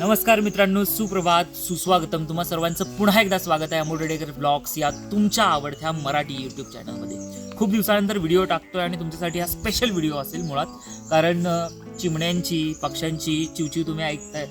नमस्कार मित्रांनो, सुप्रभात, सुस्वागतम. तुम्हा सर्वांचं पुन्हा एकदा स्वागत आहे अमोल ब्लॉग्स या तुमच्या आवडत्या मराठी यूट्यूब चॅनलमध्ये. खूप दिवसानंतर व्हिडिओ टाकतोय आणि तुमच्यासाठी हा स्पेशल व्हिडिओ असेल मुळात, कारण चिमण्यांची, पक्ष्यांची चिवचिव तुम्ही ऐकताय.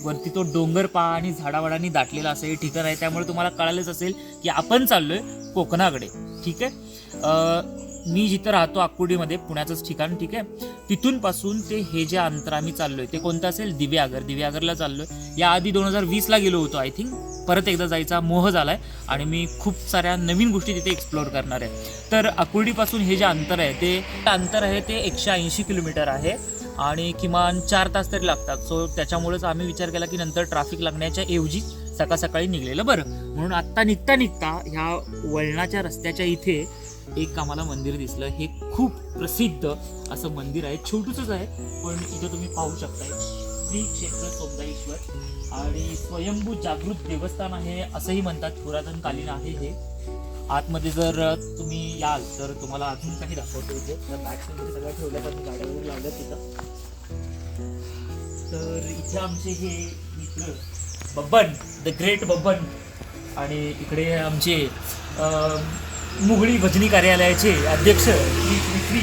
वरती तो डोंगर पहा आणि झाडावाडांनी दाटलेला असं हे ठिकाण आहे, त्यामुळे तुम्हाला कळालंच असेल की आपण चाललोय कोकणाकडे. ठीक आहे, मी जिथं राहतो आकुर्डीमध्ये, पुण्याचंच ठिकाण. ठीक आहे, तिथून पासून ते हे जे अंतर आम्ही चाललोय ते कोणतं असेल, दिव्यागरला चाललोय. याआधी 2020ला गेलो होतो आय थिंक. परत एकदा जायचा मोह झालाय आणि मी खूप साऱ्या नवीन गोष्टी तिथे एक्सप्लोअर करणार आहे. तर आकुर्डीपासून हे जे अंतर आहे ते 180 किलोमीटर आहे आणि किमान 4 तास तरी लागतात. सो त्याच्यामुळेच आम्ही विचार केला की नंतर ट्रॅफिक लागण्याच्या ऐवजी सकाळी निघलेलं बरं. म्हणून आत्ता निघता ह्या वळणाच्या रस्त्याच्या इथे एक आम्हाला मंदिर दिसलं. हे खूप प्रसिद्ध असं मंदिर आहे, छोटूसच आहे, पण इथं तुम्ही पाहू शकताय. श्री क्षेत्र सोमनाथेश्वर आणि स्वयंभू जागृत देवस्थान आहे असंही म्हणतात. पुरातन कालीन आहे हे. आतमध्ये जर तुम्ही याल तर तुम्हाला अजून काही दाखवतो. इथे बॅग्स वगैरे सगळं ठेवलं, पण गाड्या वगैरे लावल्यात तिथं. तर इथे आमचे हे मित्र बब्बन, द ग्रेट बब्बन, आणि इकडे आमचे मुघळी भजनी कार्यालयाचे अध्यक्ष श्री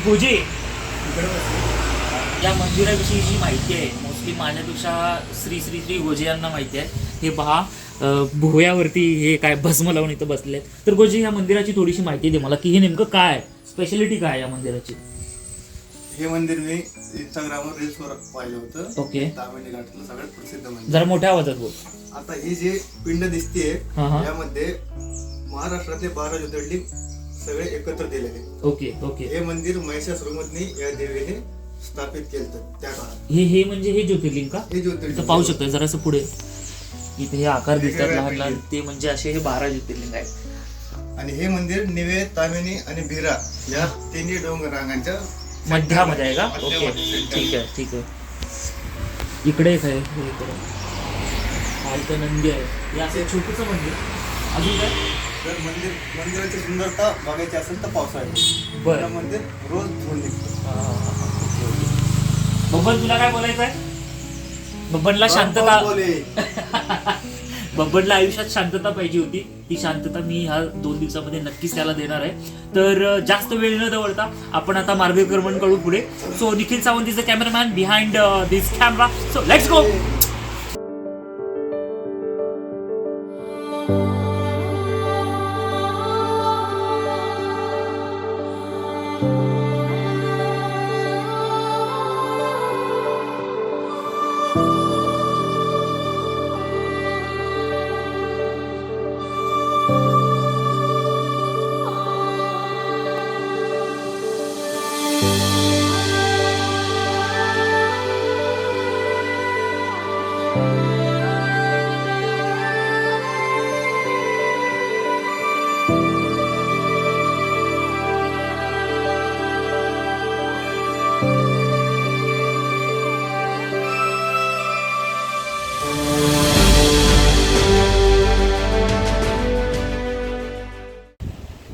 गोजे इकडे बसले. या मंदिराविषयी जी माहिती आहे मोस्टली माझ्यापेक्षा श्री गोजे यांना माहिती आहे. हे पहा, भोयावरती हे काय भस्म लावून इथं बसले. तर गोजे, या मंदिराची थोडीशी माहिती दे मला की हे नेमकं काय स्पेशालिटी काय या मंदिराची. हे मंदिर मी इंस्टाग्रामवर रील्सवर पाहिलं होतं. ओके, तामिनी घाटातलं सगळ्यात प्रसिद्ध मंदिर. जरा मोठ्या आवाजात बोल. आता ही जे पिंड दिसतेय यामध्ये महाराष्ट्रातले 12 ज्योतिर्लिंग सगळे एकत्र दिलेले. ओके. हे मंदिर महिषासुरमधनी या देवीने स्थापित केलं त्या काळात. हे म्हणजे हे ज्योतिर्लिंग का? हे ज्योतिर्लिंग पाहू शकतोय जरासं पुढे. इथे हे आकार दिसतात लहान, ते म्हणजे असे हे 12 ज्योतिर्लिंग आहेत. आणि हे मंदिर निवे, तामिनी आणि भिरा या तिन्ही डोंगर रांगांच्या मध्यामध्ये आहे का? ओके, ठीक आहे. इकडे एक आहे, इथं नंदी आहे. हे असं छोटंसं मंदिर. अजून काय? जर मंदिराची सुंदरता बघायची असेल तर पावसाळ्यात बरं मंदिर रोज धुवून निघतं. बब्बन, तुला काय बोलायचं आहे? बब्बनला शांतता बब्बनला आयुष्यात शांतता पाहिजे होती. ती शांतता मी ह्या 2 दिवसामध्ये नक्कीच त्याला देणार आहे. तर जास्त वेळ न दवडता आपण आता मार्गक्रमण करू पुढे. So Nikhil Sawant is the cameraman behind this camera. So let's go.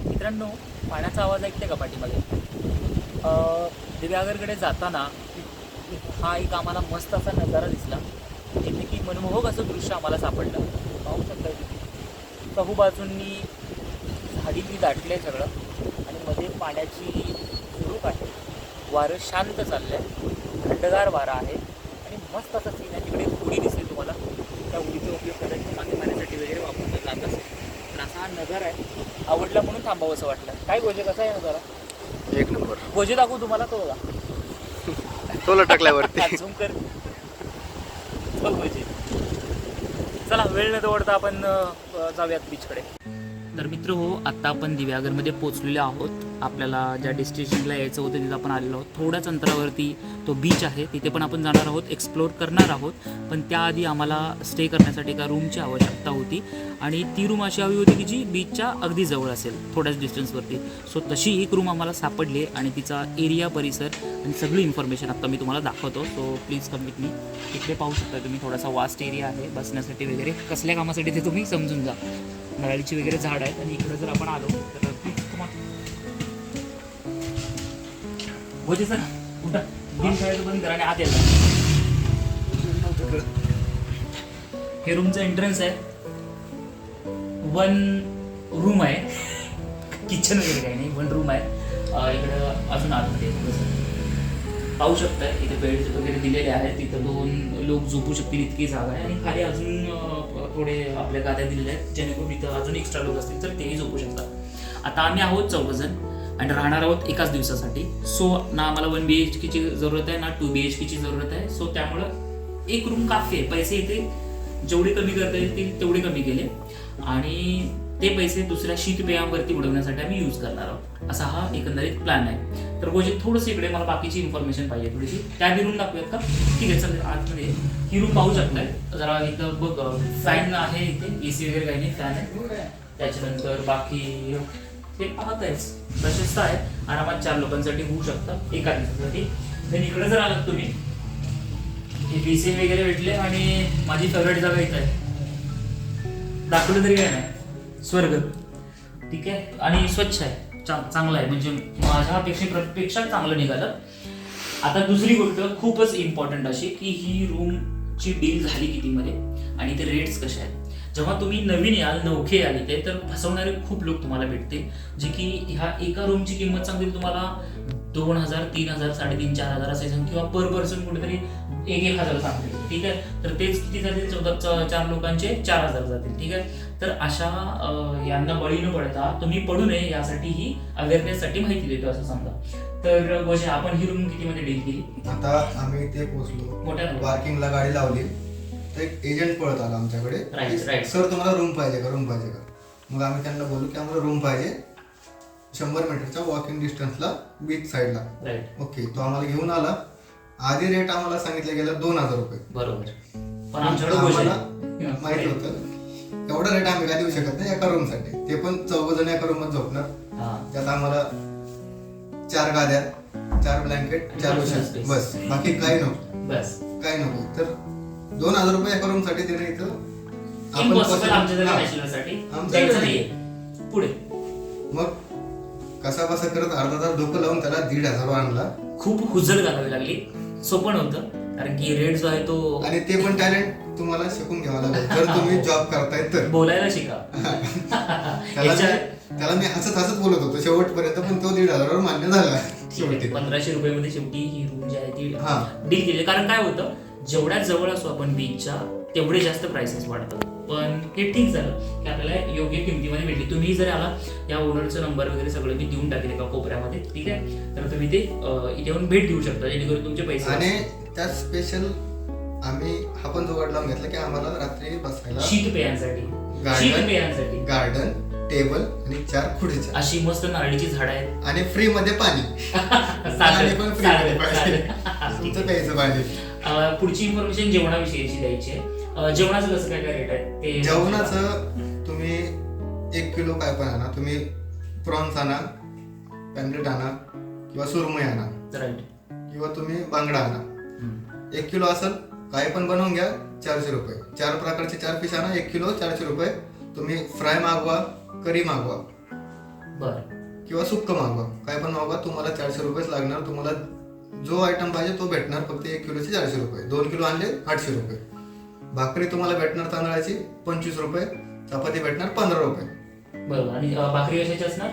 मित्रांनो, पाण्याचा आवाज ऐकते का पाठीमागे? दिव्यागरकडे जाताना हा एक आम्हाला मस्त असा नजारा दिसला. जिथे की मनमोहक असं दृश्य आम्हाला सापडलं. पाहू शकता चहूबाजूंनी झाडींनी दाटले सगळं आणि मध्ये पाण्याची झुळूक आहे. वारं शांत चाललं आहे, थंडगार वारा आहे आणि मस्त असा सीन आहे. तिकडे उडी दिसते तुम्हाला. त्या उडीचा उपयोग कदाचित मागे पाण्यासाठी वगैरे वापरला जात असेल. तर असा हा नजारा आहे. आवडला म्हणून थांबावं असं वाटलं. काय गोजे, कसा आहे नजारा? एक नंबर. गोजे दाखवू तुम्हाला, तो बघा, तो लटकल्यावरती झूम कर. चला, वेळ न दवडता आपण जाऊयात बीचकडे. तर मित्र हो, आत्ता आपण दिव्यागरमध्ये पोहोचलेलो आहोत. आपल्याला ज्या डेस्टिनेशनला यायचं होतं तिथं आपण आलेलो आहोत. थोड्याच अंतरावरती तो बीच आहे, तिथे पण आपण जाणार आहोत, एक्सप्लोअर करणार आहोत. पण त्याआधी आम्हाला स्टे करण्यासाठी एका रूमची आवश्यकता होती आणि ती रूम अशी हवी होती की जी बीचच्या अगदी जवळ असेल, थोड्याच डिस्टन्सवरती. सो तशी एक रूम आम्हाला सापडली आणि तिचा एरिया, परिसर आणि सगळी इन्फॉर्मेशन आत्ता मी तुम्हाला दाखवतो. So please come with me. इकडे पाहू शकता तुम्ही, थोडासा वास्ट एरिया आहे बसण्यासाठी वगैरे. कसल्या कामासाठी ते तुम्ही समजून जा. नारळीची वगैरे झाड आहेत आणि इकडे जर आपण आलो तर भोजे सर कुठं गेम खेळायचं बंद करा आणि आत यायचं. हे रूमचं एंट्रन्स आहे. 1 रूम आहे, किचन वगैरे काही नाही, 1 रूम आहे. इकडं अजून आतमध्ये थोडंसं पाहू शकता, इथे बेड वगैरे दिलेले आहेत. तिथं 2 लोक झोपू शकतील इतकी जागा आहे. आणि खाली अजून थोडे आपल्या गाद्या दिलेल्या आहेत, जेणेकरून इथं अजून एक्स्ट्रा लोक असतील तर तेही झोपू शकतात. आता आम्ही आहोत 4 जण आणि राहणार आहोत एकाच दिवसासाठी. सो ना आम्हाला 1 BHKची जरूरत आहे ना 2 BHKची जरूरत आहे. सो त्यामुळं 1 रूम काफी आहे. पैसे इथे जेवढे कमी करता येतील तेवढे कमी केले आणि ते पैसे दुसऱ्या शीतपेयांवरती उडवण्यासाठी आम्ही यूज करणार आहोत. असा हा एकंदरीत प्लॅन आहे. तर गोष्ट थोडंसं इकडे मला बाकीची इन्फॉर्मेशन पाहिजे थोडीशी, त्या रूम दाखवूयात का? ठीक आहे, चल आतमध्ये ही रूम पाहू शकताय. जरा इथं बघ, फॅन आहे इथे, AC वगैरे काही नाही, फॅन आहे. त्याच्यानंतर बाकी ते पाहतायच प्रशस्त आहे, आरामात 4 लोकांसाठी होऊ शकतं एका दिवसासाठी. then इकडे जर आलात तुम्ही, हे PC वगैरे भेटले आणि माझी फेवरेट जागा इथं आहे. दाखवलं तरी काय नाही, स्वर्ग. ठीक आहे, आणि स्वच्छ आहे, चांगलं आहे, म्हणजे माझ्यापेक्षा चांगलं निघालं. आता दुसरी गोष्ट खूपच इम्पॉर्टंट अशी की ही रूमची डील झाली कितीमध्ये आणि ते रेट्स कसे आहेत. जेव्हा तुम्ही नवीन याल, नवखे याल इथे, तर फसवणारे खूप लोक तुम्हाला भेटतील, जे की ह्या एका रूमची किंमत सांगतील तुम्हाला 2,000, 3,000, 3,500, 4,000 असे सांग, किंवा पर पर्सन कुठेतरी 1,000 सांगतील. ठीक आहे, तर तेच किती जातील, 4 लोकांचे 4,000 जातील. ठीक आहे, तर अशा यांना बळी न पडता तुम्ही पडू नये यासाठी ही अवेअरनेससाठी माहिती देतो असं समजा. तर गोष्ट आपण ही रूम कितीमध्ये डील केली. आता आम्ही इथे पोहोचलो, मोठ्या पार्किंगला गाडी लावली, तर एक एजंट पळत आला आमच्याकडे. राईट. सर तुम्हाला रूम पाहिजे का, रूम पाहिजे का? मग आम्ही त्यांना बोललो की आम्हाला रूम पाहिजे 100 मीटरच्या वॉकिंग डिस्टन्सला बीच साईडला. राईट. ओके, तो आम्हाला घेऊन आला. आधी रेट आम्हाला सांगितलं गेलं 2,000 रुपये. बरोबर, पण आमच्याकडे गोष्ट आम्हाला माहिती होतं एवढा रेट आम्ही काय देऊ शकत नाही एका रूम साठी, ते पण 4 जण एका रूम मध्ये झोपणार. त्यात आम्हाला 4 गाद्या, 4 ब्लँकेट, 4 उशी, बस, बाकी काही नको, बस काही नको. तर 2,000 रुपये एका रूम साठी देणं इथं इम्पॉसिबल आमच्या बॅचलरसाठी द्यायचं नाहीये. पुढे मग कसा बसा करत अर्धा तास डोकं लावून त्याला 1,500 आणला. खूप हुज्जत घालावी लागली, सोपं नव्हतं, कारण की रेट जो आहे तो, आणि ते पण टॅलेंट तुम्हाला शिकून घ्यावा लागेल जर तुम्ही जॉब करताय तर. बोलायला शिका. त्याला मी हसत बोलत होतो शेवटपर्यंत, पण तो 1,500 मान्य झाला. 1,500 रुपयामध्ये शेवटी ही रूम जी आहे ती डील केली. कारण काय होतं, जेवढ्या जवळ असो आपण बीचच्या तेवढे जास्त प्राइसेस वाढतात. पण हे ठीक झालं की आपल्याला योग्य किमतीमध्ये भेटली. तुम्ही जर आला, या ओनरचा नंबर वगैरे सगळं मी देऊन टाकेल एका कोपऱ्यामध्ये. ठीक आहे, तर तुम्ही ते इथे येऊन भेट देऊ शकता, जेणेकरून तुमचे पैसे. आणि त्यात स्पेशल आम्ही हा पण जुगाड लावून घेतला की आम्हाला रात्री बसायला शीतपेयांसाठी गार्डन, टेबल आणि 4 खुर्च्या, अशी मस्त नारळीची झाड आहेत आणि फ्री मध्ये पाणी. पाणी पण फ्री मध्ये पाहिजे, तुमचं प्यायचं पाणी. पुढची इन्फॉर्मेशन जेवणाविषयीची द्यायची आहे. जेवणाचं कसं काय रेट आहे ते? जेवणाचं तुम्ही 1 किलो काय पण आणा, तुम्ही प्रॉन्स आणा, पॅम्पलेट आणा, किंवा सुरमई आणा, राईट, किंवा तुम्ही बांगडा आणा. 1 किलो असेल काय पण बनवून घ्या, 400 रुपये. 4 प्रकारचे 4 पीस आणा, 1 किलो 400 रुपये. तुम्ही फ्राय मागवा, करी मागवा, बरं, किंवा सुक्क मागवा, काय पण मागवा, तुम्हाला 400 रुपयेच लागणार. तुम्हाला जो आयटम पाहिजे तो भेटणार. फक्त 1 किलोचे 400 रुपये. 2 किलो आणले 800 रुपये. भाकरी तुम्हाला भेटणार तांदळाची 25 रुपये. चपाती भेटणार 15 रुपये. बरोबर. आणि भाकरी कशाची असणार?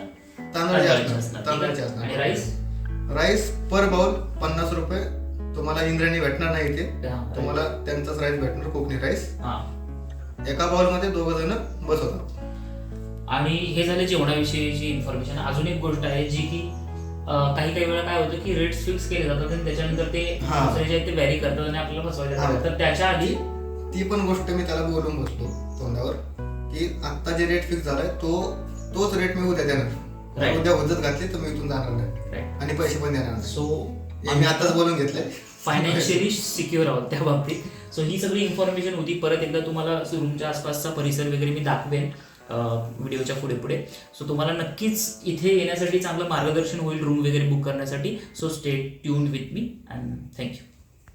तांदळाची असणार. आणि राईस पर बाउल 50 रुपये. तुम्हाला इंद्रायणी भेटणार नाही इथे, तुम्हाला त्यांचाच राईस भेटणार, कोकणी राईस. एका बाउल मध्ये 2 जण बसवतात. आणि हे झालं जेवणाविषयीची इन्फॉर्मेशन. अजून एक गोष्ट आहे जी की काही वेळा काय होतं की रेट्स फिक्स केले जातात आणि त्याच्यानंतर ते व्हॅरी करतात आणि आपल्याला फसवायला. तर त्याच्या आधी ती पण गोष्ट मी त्याला बोलून बसलो तोंडावर की आता जे रेट फिक्स झालाय तोच रेट मी उद्या देणार. उद्या हुज्जत घातली तर मी इथून जाणार नाही आणि पैसे पण देणार नाही. सो मी आताच बोलून घेतलंय. फायनान्शियली सिक्युअर आहोत त्या बाबतीत. सो ही सगळी इन्फॉर्मेशन होती. परत एकदा तुम्हाला रूमच्या आसपासचा परिसर वगैरे मी दाखवेन व्हिडिओच्या पुढे. सो तुम्हाला नक्कीच इथे येण्यासाठी चांगलं मार्गदर्शन होईल रूम वगैरे बुक करण्यासाठी. So stay tuned with me and thank you.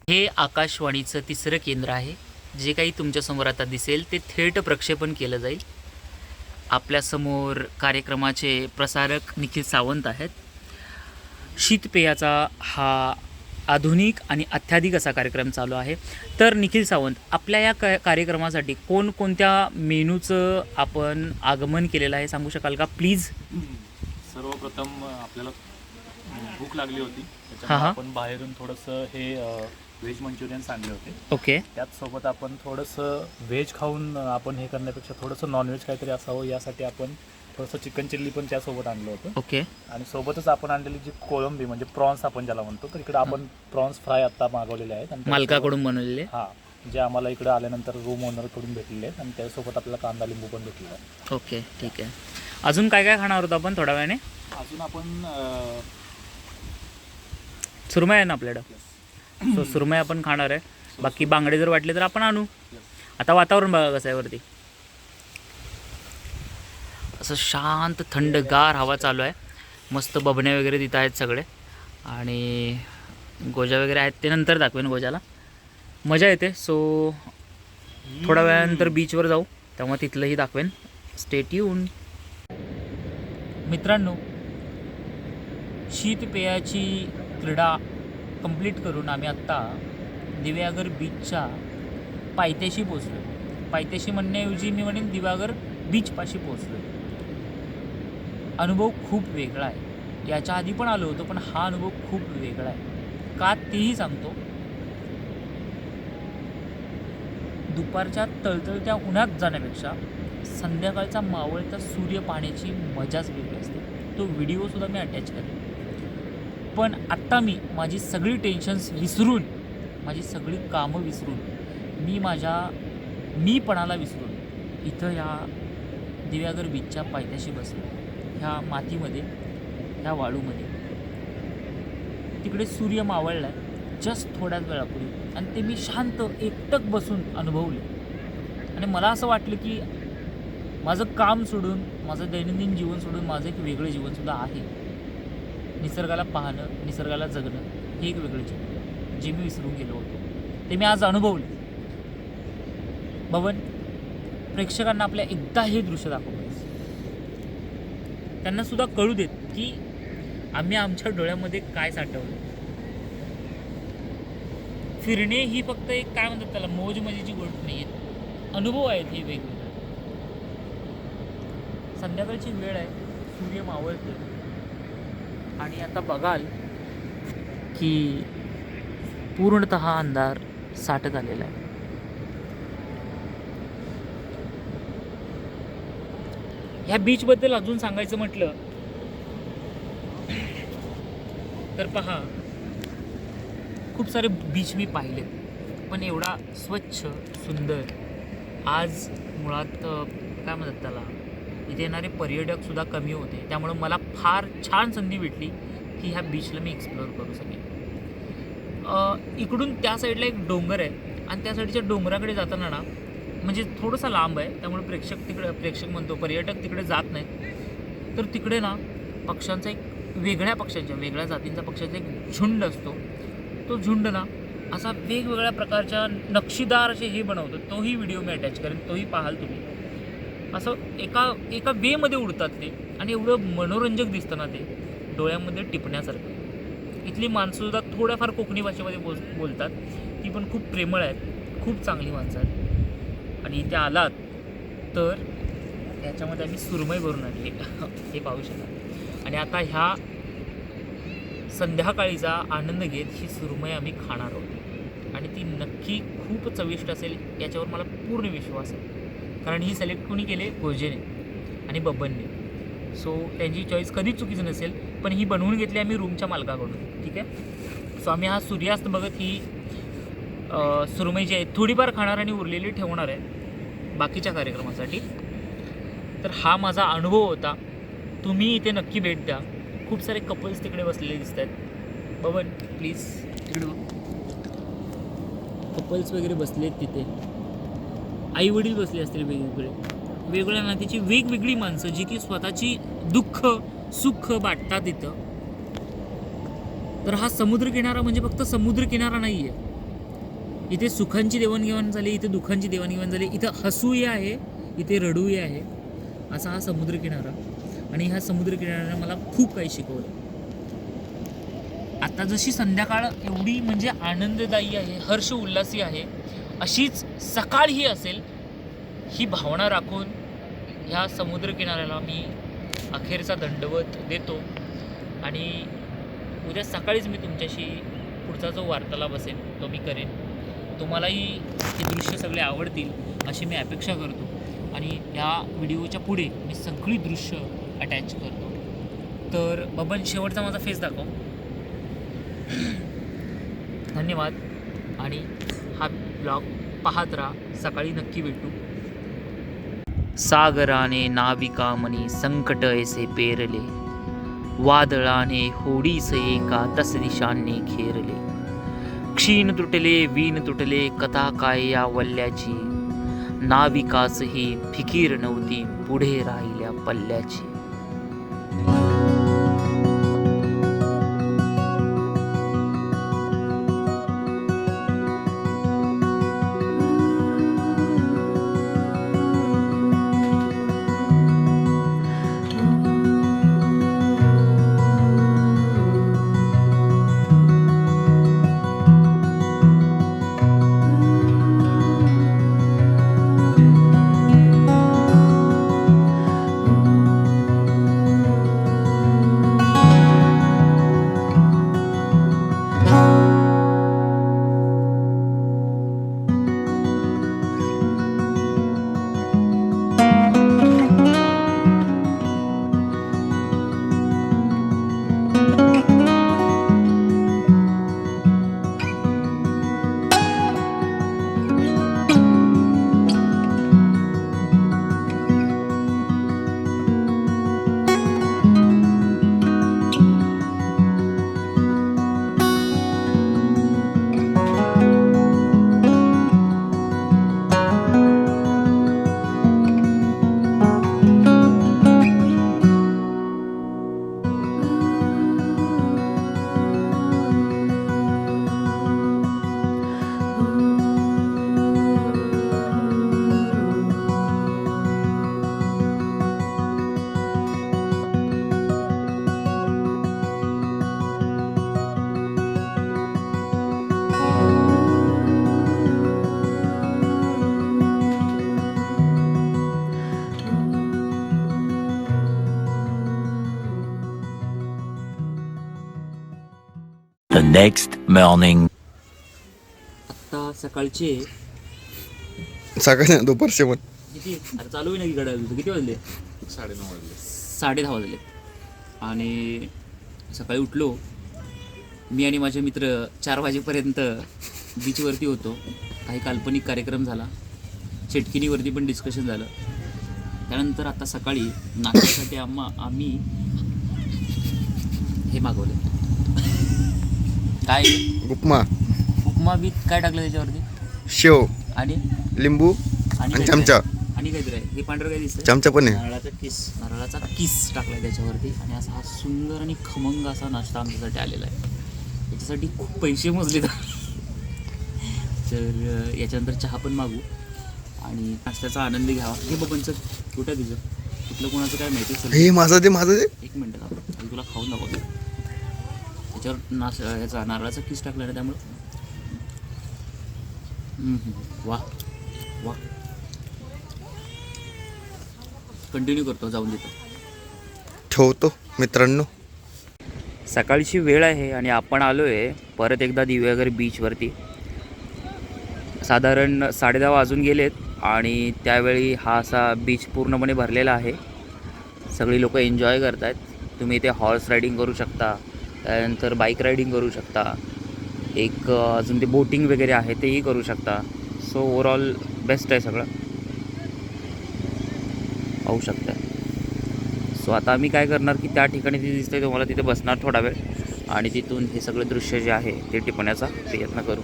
हे आकाशवाणीचं 3रं केंद्र आहे. जे काही तुमच्यासमोर आता दिसेल ते थेट प्रक्षेपण केलं जाईल. आपल्यासमोर कार्यक्रमाचे प्रसारक निखिल सावंत आहेत. शीतपेयाचा हा आधुनिक आणि अत्याधिक असा कार्यक्रम चालू आहे. तर निखिल सावंत, आपल्या या कार्यक्रमासाठी कोणकोणत्या मेनूचं आपण आगमन केलेलं आहे सांगू शकाल का प्लीज? सर्वप्रथम आपल्याला भूक लागली होती, हां त्याच्यामुळे हां. आपण बाहेरून थोडंसं हे व्हेज मंचुरियन्स आणले होते. ओके त्याचसोबत आपण थोडंसं व्हेज खाऊन आपण हे करण्यापेक्षा थोडंसं नॉनव्हेज काहीतरी असावं यासाठी आपण थोडंसं चिकन चिल्ली पण त्यासोबत आणलं होतं. ओके आणि सोबतच आपण आणलेली जी कोळंबी म्हणजे प्रॉन्स आपण ज्याला म्हणतो, तर इकडे आपण प्रॉन्स फ्राय आत्ता मागवलेले आहेत आणि मालकाकडून बनवलेले. हां, जे आम्हाला इकडे आल्यानंतर रूम ओनरकडून भेटलेले आहेत आणि त्यासोबत आपल्याला कांदा लिंबू पण भेटलेला आहे. ओके ठीक आहे. अजून काय काय खाणार होतं आपण थोड्या वेळाने? अजून आपण सुरमई आहे ना आपल्याकडं, सो सुरमई आपण खाणार आहे. बाकी बांगडे जर वाटले तर आपण आणू. आता वातावरण बघा कसं आहे वरती, असं शांत थंडगार हवा चालू आहे. मस्त बबण्या वगैरे तिथं आहेत सगळे आणि गोजा वगैरे आहेत, ते नंतर दाखवेन. गोजाला मजा येते. सो थोड्या वेळानंतर बीचवर जाऊ, तेव्हा तिथलंही दाखवेन. Stay tune. मित्रांनो, शीतपेयाची क्रीडा कंप्लीट करून आम्ही आत्ता दिव्यागर बीचच्या पायथ्याशी पोचलो. पायथ्याशी म्हणण्याऐवजी मी म्हणेन दिव्यागर बीचपाशी पोचलो. अनुभव खूप वेगळा आहे. याच्या आधी पण आलो होतो, पण हा अनुभव खूप वेगळा आहे. का तेही सांगतो. दुपारच्या तळतळत्या उन्हात जाण्यापेक्षा संध्याकाळचा मावळता सूर्य पाहण्याची मजाच वेगळी असते. तो व्हिडिओसुद्धा मी अटॅच करेन. पण आत्ता मी माझी सगळी टेन्शन्स विसरून, माझी सगळी कामं विसरून, मीपणाला विसरून इथं या दिव्यागर बीचच्या पायथ्याशी बसलो. ह्या मातीमध्ये, ह्या वाळूमध्ये. तिकडे सूर्य मावळला आहे जस्ट थोड्याच वेळापूर्वी आणि ते मी शांत एकटक बसून अनुभवले. आणि मला असं वाटलं की माझं काम सोडून, माझं दैनंदिन जीवन सोडून माझं एक वेगळं जीवनसुद्धा आहे. निसर्गाला पाहणं, निसर्गाला जगणं हे एक वेगळं जीवन, जे मी विसरून गेलो होतो, ते मी आज अनुभवले. भवन, प्रेक्षकांना आपल्या एकदा हे दृश्य दाखवलं, त्यांना सुद्धा कळू देत की आम्ही आमच्या डोळ्यामध्ये काय साठवलं. फिरणे ही फक्त एक काय म्हणतात त्याला मौज मजेची गोष्ट नाही आहे, अनुभव आहेत हे वेगवेगळे. संध्याकाळची वेळ आहे, सूर्य मावळते आणि आता बघाल की पूर्णतः अंधार साठत आलेला आहे. ह्या बीचबद्दल अजून सांगायचं म्हटलं तर पहा, खूप सारे बीच मी पाहिले, पण एवढा स्वच्छ सुंदर आज मुळात काय म्हणतात त्याला, इथे येणारे पर्यटकसुद्धा कमी होते. त्यामुळं मला फार छान संधी भेटली की ह्या बीचला मी एक्सप्लोअर करू शकेन. इकडून त्या साईडला एक डोंगर आहे आणि त्या साईडच्या डोंगराकडे जाताना ना, म्हणजे थोडंसं लांब आहे, त्यामुळे प्रेक्षक म्हणतो पर्यटक तिकडे जात नाहीत. तर तिकडे ना पक्ष्यांचा एक वेगळ्या जातींचा पक्ष्यांचा एक झुंड असतो. तो झुंड ना असा वेगवेगळ्या प्रकारच्या नक्षीदार असे हे बनवतो. तोही व्हिडिओ मी अटॅच करेन, तोही पाहाल तुम्ही. असं एका वेमध्ये उडतात ते आणि एवढं मनोरंजक दिसतं ना ते, डोळ्यामध्ये टिपण्यासारखं. इथली माणसंसुद्धा थोड्याफार कोकणी भाषेमध्ये बोलतात. ती पण खूप प्रेमळ आहेत, खूप चांगली माणसं आहेत. आणि इथे आलात तर त्याच्यामध्ये आम्ही सुरमई भरून आणली हे पाहू शकाल. आणि आता ह्या संध्याकाळीचा आनंद घेत ही सुरमई आम्ही खाणार आहोत आणि ती नक्की खूप चविष्ट असेल याच्यावर मला पूर्ण विश्वास आहे. कारण ही सिलेक्ट कोणी केले, गोजेने आणि बब्बनने. सो त्यांची चॉईस कधीच चुकीची नसेल. पण ही बनवून घेतली आम्ही रूमच्या मालकाकडून. ठीक आहे. सो आम्ही हा सूर्यास्त बघत ही सुरमई जी आहे थोडीफार खाणार आणि उरलेली ठेवणार आहे बाकीच्या कार्यक्रमासाठी. तर हा माझा अनुभव होता. तुम्ही इथे नक्की भेट द्या. खूप सारे कपल्स तिकडे बसलेले दिसत आहेत. बबन प्लीज तिकडे बघ, कपल्स वगैरे बसले आहेत तिथे. आई वडील बसले असतील वेगवेगळ्या नातीची वेगवेगळी माणसं जी की स्वतःची दुःख सुख वाटतात इथं. तर हा समुद्रकिनारा म्हणजे फक्त समुद्रकिनारा नाही आहे. इथे सुखांची देवाणघेवाण झाली, इथे दुःखांची देवाणघेवाण झाली, इथं हसूही आहे, इथे रडूही आहे. असा हा समुद्रकिनारा. आणि ह्या समुद्रकिनाऱ्याने मला खूप काही शिकवलं. आता जशी संध्याकाळ एवढी म्हणजे आनंददायी आहे, हर्ष उल्हासी आहे, अशीच सकाळ ही असेल ही भावना राखून ह्या समुद्रकिनाऱ्याला मी अखेरचा दंडवत देतो. आणि उद्या सकाळीच मी तुमच्याशी पुढचा जो वार्तालाप असेल तो मी करेन. तुम्हालाही हे दृश्य सगळे आवडतील अशी मी अपेक्षा करतो. आणि ह्या व्हिडिओच्या पुढे मी सगळी दृश्य अटॅच करतो. तर बबन, शेवटचा माझा फेस दाखव. धन्यवाद. आणि हा ब्लॉग पाहत राहा. सकाळी नक्की भेटू. सागराने नाविकामनी संकट ऐसे पेरले, वादळाने होडीस एका तसदिशांनी घेरले. क्षीण तुटले वीण तुटले कथा काय या वल्ल्याची, नाविकासही फिकीर नव्हती पुढे राहिल्या पल्ल्याची. The next morning. आत्ता सकाळचे सकाळी दुपारचे पण किती, अरे चालू आहे ना की घड्याळ, किती वाजले? 10:30 वाजले. आणि सकाळी उठलो मी आणि माझे मित्र 4 वाजेपर्यंत बीचवरती होतो. काही काल्पनिक कार्यक्रम झाला, चेटकिनीवरती पण डिस्कशन झालं. त्यानंतर आता सकाळी नाश्त्यासाठी आम्ही हे मागवले. काय उपमा बीत काय टाकलं त्याच्यावरती? शेव आणि लिंबू आणि चमचा आणि काहीतरी आहे. हे पांढरं काय दिसतं? चमचा पण आहे. नारळाचा किस टाकला त्याच्यावरती. आणि असा हा सुंदर आणि खमंग असा नाश्ता आमच्यासाठी आलेला आहे. याच्यासाठी खूप पैसे मोजले तर याच्यानंतर चहा पण मागू आणि नाश्त्याचा आनंद घ्यावा. हे बबनचं कुठं आहे तुझं? कुठलं कोणाचं काय माहिती असेल? हे माझं ते एक मिनटं थांब, तुला खाऊन दाखवतो. त्याच्यावर याचा नारळाचा किस टाकला ना, त्यामुळं वा वा. कंटिन्यू करतो जाऊन देतो. ठेवतो मित्रांनो. सकाळची वेळ आहे आणि आपण आलो आहे परत एकदा दिव्यागर बीचवरती. साधारण 10:30 वाजून गेलेत आणि त्यावेळी हा असा बीच पूर्णपणे भरलेला आहे. सगळी लोक एन्जॉय करत आहेत. तुम्ही इथे हॉर्स रायडिंग करू शकता, त्यानंतर बाईक रायडिंग करू शकता, एक अजून ते बोटिंग वगैरे आहे तेही करू शकता. सो ओव्हरऑल बेस्ट आहे सगळं, पाहू शकता. सो आता आम्ही काय करणार की त्या ठिकाणी जे दिसतंय तुम्हाला तिथे बसणार थोडा वेळ आणि तिथून हे सगळं दृश्य जे आहे ते टिपण्याचा प्रयत्न करू.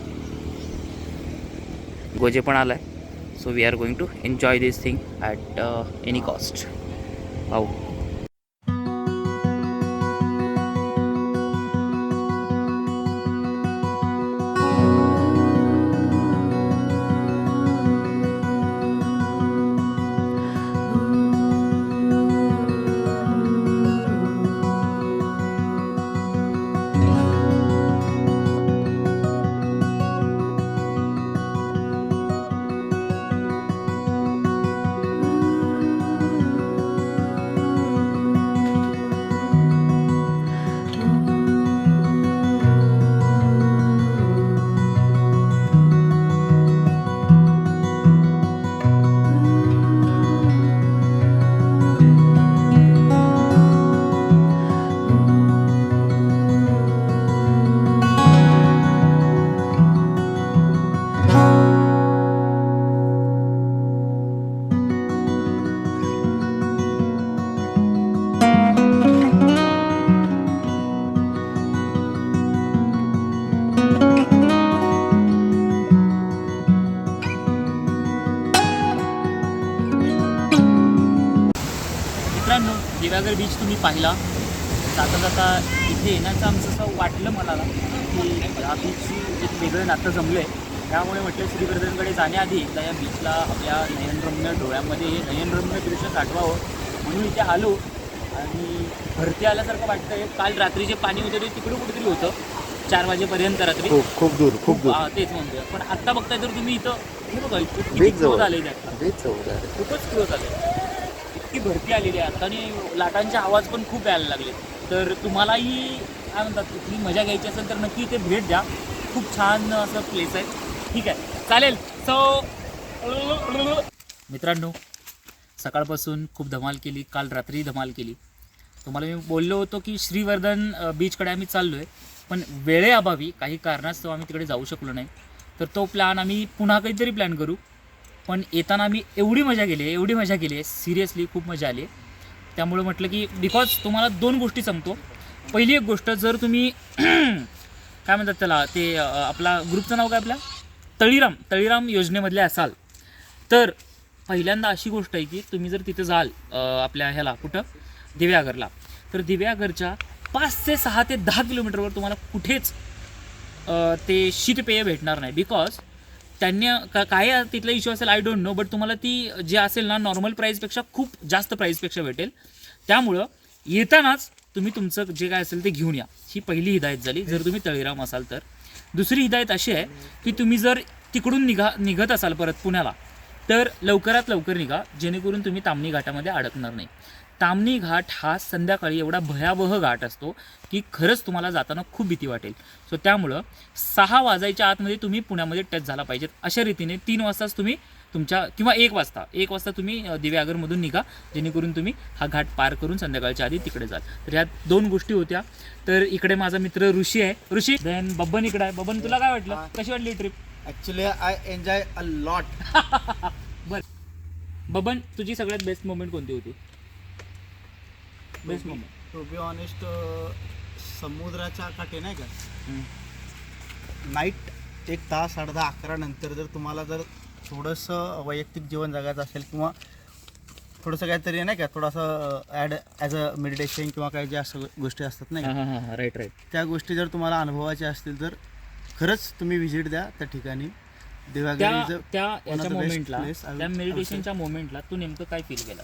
गोजे पण आला आहे. So we are going to enjoy this thing at any cost. पाहू. मित्रांनो, दिव्यागर बीच तुम्ही पाहिला. जाता जाता इथे येण्याचं आमचं असं वाटलं मला की या बीचची एक वेगळं नातं जमलं आहे. त्यामुळे म्हटलं श्रीवर्धनकडे जाण्याआधी एकदा या बीचला आपल्या नयनरम्य डोळ्यामध्ये हे नयनरम्य दृश्य साठवावं म्हणून इथे आलो. आणि भरती आल्यासारखं वाटतं आहे. काल रात्री जे पाणी होतं ते तिकडे कुठेतरी होतं 4 वाजेपर्यंत रात्री. खूप दूर तेच म्हणतोय. पण आत्ता बघताय तर तुम्ही इथं हे बघा किती क्लोज आले त्यात, खूपच क्लोज आले. इतकी भरती आलेली आहे आता आणि लाटांचे आवाज पण खूप यायला लागले. तर तुम्हालाही काय म्हणतात इथली मजा घ्यायची असेल तर नक्की इथे भेट द्या. खूप छान असं प्लेस आहे. ठीक आहे, चालेल. मित्रांनो, सकाळपासून खूप धमाल केली, काल रात्री धमाल केली. तुम्हाला मी बोललो होतो की श्रीवर्धन बीचकडे आम्ही चाललो आहे, पण वेळेअभावी काही कारणास्तव आम्ही तिकडे जाऊ शकलो नाही. तर तो प्लॅन आम्ही पुन्हा काहीतरी प्लॅन करू. पण येताना आम्ही एवढी मजा केली आहे, सिरियसली खूप मजा आली आहे. त्यामुळे म्हटलं की बिकॉज तुम्हाला 2 गोष्टी सांगतो. पहिली एक गोष्ट, जर तुम्ही काय म्हणतात त्याला, ते आपला ग्रुपचं नाव काय, आपल्या तळीराम योजनेमधले असाल तर पहिल्यांदा अशी गोष्ट आहे की तुम्ही जर तिथं जाल आपल्या ह्याला कुठं दिव्यागरला, तर दिव्यागरच्या 5 ते 6 ते 10 किलोमीटरवर तुम्हाला कुठेच ते शीतपेय भेटणार नाही. बिकॉज त्यांनी काय तिथला इश्यू असेल आय डोंट नो, बट तुम्हाला ती जे असेल ना नॉर्मल प्राईसपेक्षा खूप जास्त प्राईसपेक्षा भेटेल. त्यामुळं येतानाच तुम्ही तुमचं जे काय असेल ते घेऊन या. ही पहिली हिदायत झाली जर तुम्ही तळीराम असाल तर. दुसरी हिदायत अशी आहे की तुम्ही जर तिकडून निघत असाल परत पुण्याला तर लवकरात लवकर निघा, जेणेकरून तुम्ही ताम्हिणी घाटामध्ये अडकणार नाही. ताम्हिणी घाट हा संध्याकाळी एवढा भयावह घाट असतो की खरंच तुम्हाला जाताना खूप भीती वाटेल. सो त्यामुळं 6 वाजायच्या आतमध्ये तुम्ही पुण्यामध्ये टच झाला पाहिजेत. अशा रीतीने 3 वाजताच तुम्ही तुमच्या किंवा 1 वाजता तुम्ही दिव्यागरमधून निघा, जेणेकरून तुम्ही हा घाट पार करून संध्याकाळच्या आधी तिकडे जाल. तर ह्या 2 गोष्टी होत्या. तर इकडे माझा मित्र ऋषी आहे. ऋषी, देन बब्बन इकडे आहे. बब्बन, तुला काय वाटलं, कशी वाटली trip? Actually I enjoy a lot. बरं बबन, तुझी सगळ्यात बेस्ट मोमेंट कोणती होती? Best moment to be honest, समुद्राच्या काठी नाही का, नाईट 1 तास 10:30 11 नंतर जर तुम्हाला जर थोडंसं वैयक्तिक जीवन जगायचं असेल किंवा थोडंसं काहीतरी नाही का थोडंसं ॲड ॲज अ मेडिटेशन किंवा काही ज्या गोष्टी असतात नाही का, राईट त्या गोष्टी जर तुम्हाला अनुभवायच्या असतील तर खरंच तुम्ही व्हिजिट द्या त्या ठिकाणी. त्या the best मोमेंटला, place, I त्या would मेडिटेशनच्या मोमेंटला तू नेमकं काय फील केलं,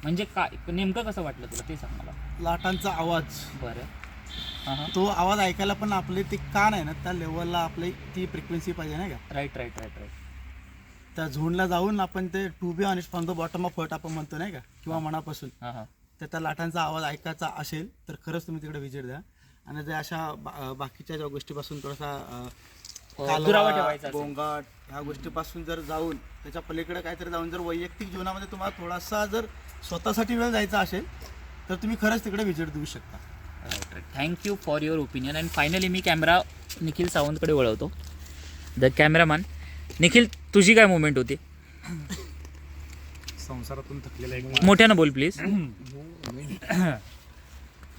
म्हणजे काय नेमकं कसं वाटलं तुला ते सांग मला. लाटांचा आवाज, बरं, तो आवाज ऐकायला पण आपले ते कान आहे ना त्या लेवलला आपली ती फ्रिक्वेन्सी पाहिजे नाही का. राईट. त्या झोनला जाऊन आपण ते to be honest from the bottom of heart आपण म्हणतो नाही का, किंवा मनापासून तर त्या लाटांचा आवाज ऐकायचा असेल तर खरंच तुम्ही तिकडे व्हिजिट द्या. आणि जर अशा बाकीच्या ज्या गोष्टीपासून थोडासा दुरावा ठेवायचा असेल, गोंगाट ह्या गोष्टीपासून जर जाऊन त्याच्या पलीकडे काहीतरी जाऊन जर वैयक्तिक जीवनामध्ये तुम्हाला थोडासा जर स्वतःसाठी वेळ जायचा असेल तर तुम्ही खरंच तिकडे व्हिजिट देऊ शकता. Thank you for your opinion. And finally मी कॅमेरा निखिल सावंतकडे वळवतो. The cameraman. निखिल, तुझी काय मोमेंट होती? संसारातून थकलेला एक मोठ्यानं बोल प्लीज.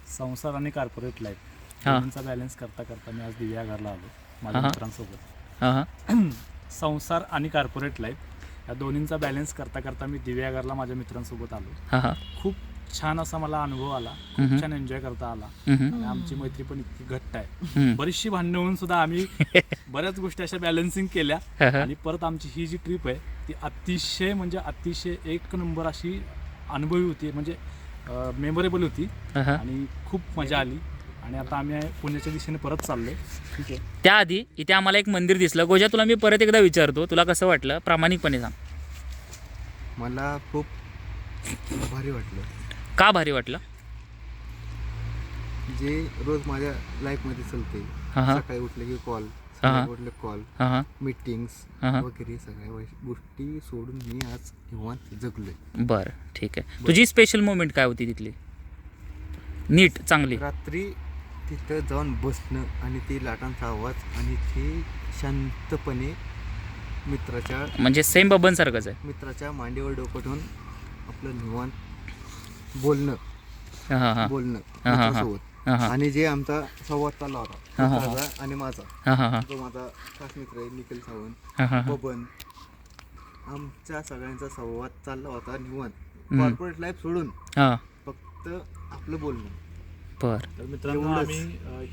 संसार आणि कॉर्पोरेट लाईफ हां. दोन्हीचा बॅलन्स करता करता मी आज दिव्यागरला आलो माझ्या हां. मित्रांसोबत. हां. संसार आणि कॉर्पोरेट लाईफ या दोन्हींचा बॅलन्स करता करता मी दिव्यागरला माझ्या मित्रांसोबत आलो. हां. खूप छान असा मला अनुभव आला, हम्म. खूप छान एन्जॉय करता आला. हम्म. आणि आमची मैत्री पण इतकी घट्ट आहे, हम्म. बरीचशी भांडणं होऊन सुद्धा आम्ही बऱ्याच गोष्टी अशा बॅलन्सिंग केल्या. आणि परत आमची ही जी ट्रिप आहे ती अतिशय 1 नंबर अशी अनुभवी होती, म्हणजे मेमोरेबल होती आणि खूप मजा आली. आणि आता आम्ही पुण्याच्या दिशेने परत चाललोय. ठीक आहे. त्याआधी इथे आम्हाला एक मंदिर दिसलं. गोजा, तुला मी परत एकदा विचारतो, तुला कसं वाटलं, प्रामाणिकपणे सांग. मला खूप भारी वाटलं. का भारी वाटलं? जे रोज माझ्या लाईफमध्ये चालते, हां. सकाळी उठले की कॉल, हां. संध्याकाळी उठले कॉल, हां. मीटिंग्स हां. वगैरे सगळ्या गोष्टी सोडून मी आज निवांत जगलोय. बरं, ठीक आहे. तुझी स्पेशल मोमेंट काय होती तिथली, नीट चांगली? रात्री तिथं जाऊन बसणं आणि ती लाटांचा आवाज आणि ते शांतपणे म्हणजे सेम बबन सारखंच आहे. मित्राच्या मांडीवर डोकं ठेवून आपलं निवांत बोलणं मित्रासोबत. आणि जे आमचा संवाद चालला होता मित्राचा आणि माझा, जो माझा खास मित्र आहे निखिल सावंत, बबन, आमच्या सगळ्यांचा संवाद चालला होता निवांत. कॉर्पोरेट लाईफ सोडून हां फक्त आपलं बोलणं. बर तर मित्रांनो आम्ही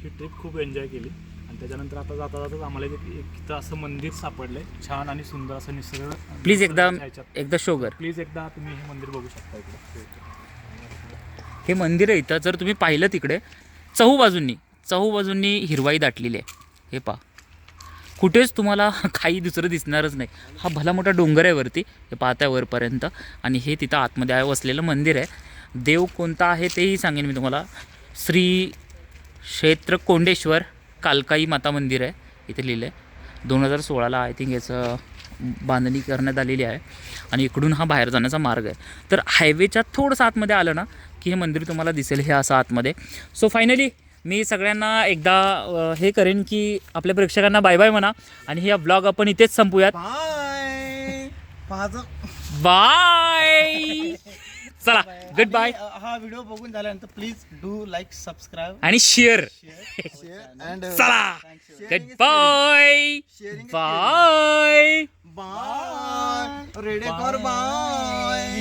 ही ट्रिप खूप एन्जॉय केली आणि त्याच्यानंतर आता जाता जाताच आम्हाला इथं असं मंदिर सापडलंय छान आणि सुंदर असं निसर्ग. प्लीज एकदा ह्याच्यात शो कर. प्लीज एकदा तुम्ही हे मंदिर बघू शकता इकडे. हे मंदिर आहे इथं, जर तुम्ही पाहिलं तिकडे चहूबाजूंनी हिरवाई दाटलेली आहे. हे पहा, कुठेच तुम्हाला काही दुसरं दिसणारच नाही. हा भला मोठा डोंगर आहे वरती, हे पाहताय वरपर्यंत, आणि हे तिथं आतमध्ये वसलेलं मंदिर आहे. देव कोणता आहे तेही सांगेन मी तुम्हाला. श्री क्षेत्र कोंडेश्वर कालकाई माता मंदिर आहे इथे लिहिलं आहे. 2016ला आय थिंक याचं बांधणी करण्यात आलेली आहे आणि इकडून हा बाहेर जाण्याचा मार्ग आहे. तर हायवेच्या थोडंसं आतमध्ये आलं ना की हे मंदिर तुम्हाला दिसेल, हे असं आतमध्ये. सो फायनली मी सगळ्यांना एकदा हे करेन की आपल्या प्रेक्षकांना बाय बाय म्हणा आणि हे ब्लॉग आपण इथेच संपूयात. बाय. चला गुड बाय. हा व्हिडिओ बघून झाल्यानंतर प्लीज डू लाईक, सबस्क्राईब आणि शेअर. अँड चला good bye. Bye. Bye. Ready for bye.